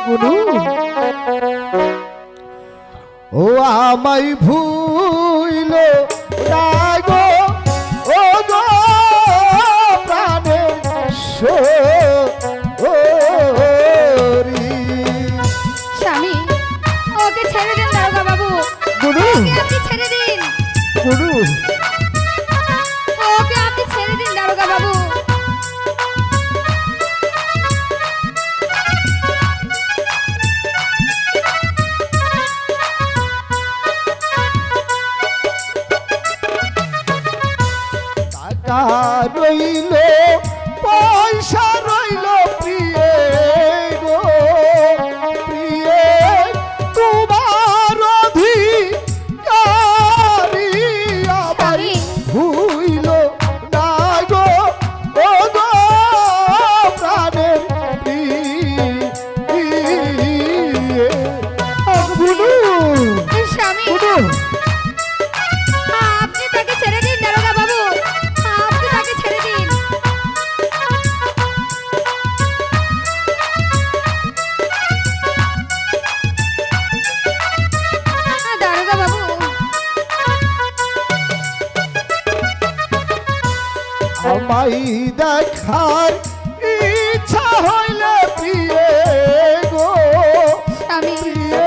গুরু ও আমায় ভুইল না গো ও গো প্রাণের শরী স্বামী ওকে ছেড়ে দিন দারোগা বাবু গুরু ওকে আপনি ছেড়ে দিন গুরু ওকে আপনি ছেড়ে দিন দারোগা বাবু টাকা রইল পয়সা রইল প্রিয়ে গো প্রিয়ে তোমার অধিকারী আমায় ভুইল না গো ও গো প্রাণের প্রিয়ে গুরু স্বামী গুরু আপনি তাকে ছেড়ে দিন দারোগা বাবু আপনি তাকে ছেড়ে দিন দারোগা বাবু আমায় দেখার ইচ্ছা হইল প্রিয়ে গো স্বামী প্রিয়ে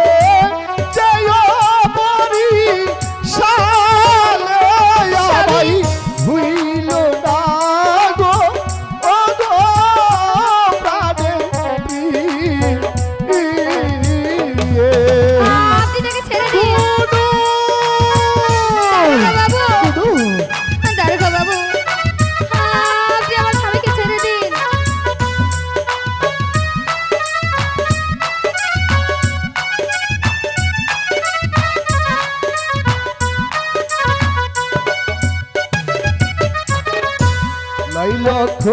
জয় মরি সালে আমায় ভুইল না গো ও গো প্রাণের প্রিয়ে আপনি তাকে ছেড়ে দিন দারোগা বাবু গুরু দারোগা বাবু আপনি আমার স্বামীকে ছেড়ে দিন লাই লক্ষ